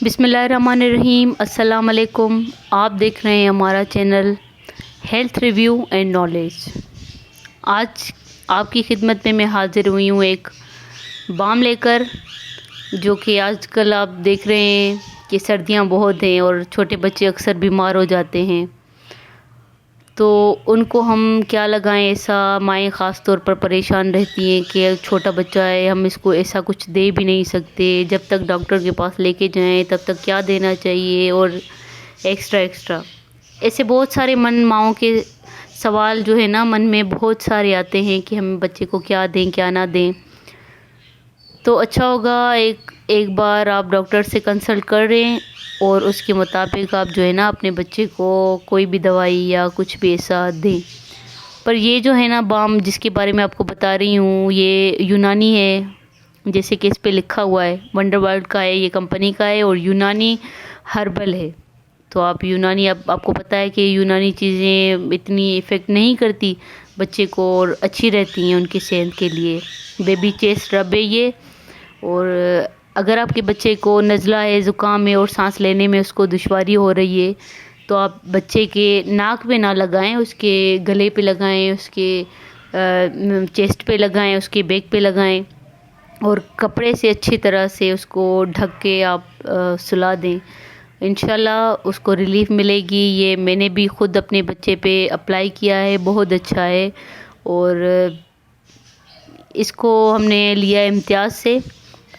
بسم اللہ الرحمن الرحیم۔ السلام علیکم۔ آپ دیکھ رہے ہیں ہمارا channel health review and knowledge. آج آپ کی خدمت میں حاضر ہوئی ہوں ایک بام لے کر، جو کہ آج کل آپ دیکھ رہے ہیں کہ سردیاں بہت ہیں اور چھوٹے بچے اکثر بیمار ہو جاتے ہیں، تو ان کو ہم کیا لگائیں، ایسا مائیں خاص طور پر پریشان رہتی ہیں کہ چھوٹا بچہ ہے، ہم اس کو ایسا کچھ دے بھی نہیں سکتے، جب تک ڈاکٹر کے پاس لے کے جائیں تب تک کیا دینا چاہیے، اور ایکسٹرا ایسے بہت سارے ماؤں کے سوال جو ہے نا من میں بہت سارے آتے ہیں کہ ہم بچے کو کیا دیں کیا نہ دیں۔ تو اچھا ہوگا ایک بار آپ ڈاکٹر سے کنسلٹ کر رہے ہیں اور اس کے مطابق آپ جو ہے نا اپنے بچے کو کوئی بھی دوائی یا کچھ بھی ایسا دیں۔ پر یہ جو ہے نا بام جس کے بارے میں آپ کو بتا رہی ہوں، یہ یونانی ہے، جیسے کہ اس پہ لکھا ہوا ہے، ونڈر ورلڈ کا ہے، یہ کمپنی کا ہے اور یونانی ہربل ہے۔ تو آپ یونانی، آپ کو پتہ ہے کہ یونانی چیزیں اتنی افیکٹ نہیں کرتی بچے کو اور اچھی رہتی ہیں ان کی صحت کے لیے۔ بیبی چیسٹ رب ہے یہ، اور اگر آپ کے بچے کو نزلہ ہے، زکام ہے اور سانس لینے میں اس کو دشواری ہو رہی ہے، تو آپ بچے کے ناک پہ نہ لگائیں، اس کے گلے پہ لگائیں، اس کے چیسٹ پہ لگائیں، اس کے بیک پہ لگائیں، اور کپڑے سے اچھی طرح سے اس کو ڈھک کے آپ سلا دیں۔ انشاءاللہ اس کو ریلیف ملے گی۔ یہ میں نے بھی خود اپنے بچے پہ اپلائی کیا ہے، بہت اچھا ہے، اور اس کو ہم نے لیا امتیاز سے۔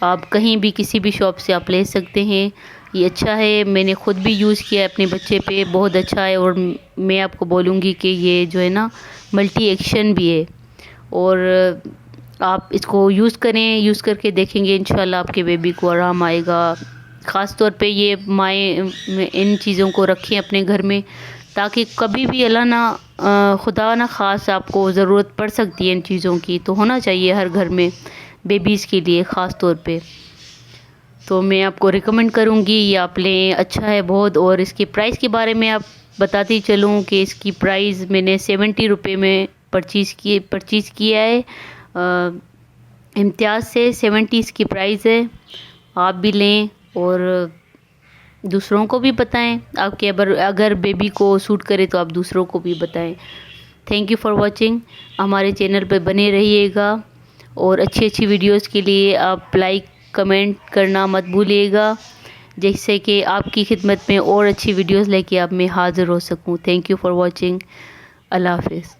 آپ کہیں بھی کسی بھی شاپ سے آپ لے سکتے ہیں، یہ اچھا ہے، میں نے خود بھی یوز کیا ہے اپنے بچے پہ، بہت اچھا ہے، اور میں آپ کو بولوں گی کہ یہ جو ہے نا ملٹی ایکشن بھی ہے، اور آپ اس کو یوز کریں، یوز کر کے دیکھیں گے انشاءاللہ آپ کے بیبی کو آرام آئے گا۔ خاص طور پہ یہ مائیں ان چیزوں کو رکھیں اپنے گھر میں، تاکہ کبھی بھی اللہ نہ خدا نہ خاص آپ کو ضرورت پڑ سکتی ہے ان چیزوں کی، تو ہونا چاہیے ہر گھر میں بیبیز کے لیے خاص طور پہ۔ تو میں آپ کو ریکمنڈ کروں گی یہ آپ لیں، اچھا ہے بہت۔ اور اس کے پرائس کے بارے میں آپ بتاتی چلوں کہ اس کی پرائز میں نے 70 روپے میں پرچیز کیا ہے، امتیاز سے 70 اس کی پرائز ہے۔ آپ بھی لیں اور دوسروں کو بھی بتائیں، آپ کے اگر بیبی کو سوٹ کرے تو آپ دوسروں کو بھی بتائیں۔ Thank you for watching. ہمارے چینل پہ بنے رہیے گا، اور اچھی ویڈیوز کے لیے آپ لائک کمنٹ کرنا مت بھولیے گا، جس سے کہ آپ کی خدمت میں اور اچھی ویڈیوز لے کے آپ میں حاضر ہو سکوں۔ Thank you for watching. اللہ حافظ۔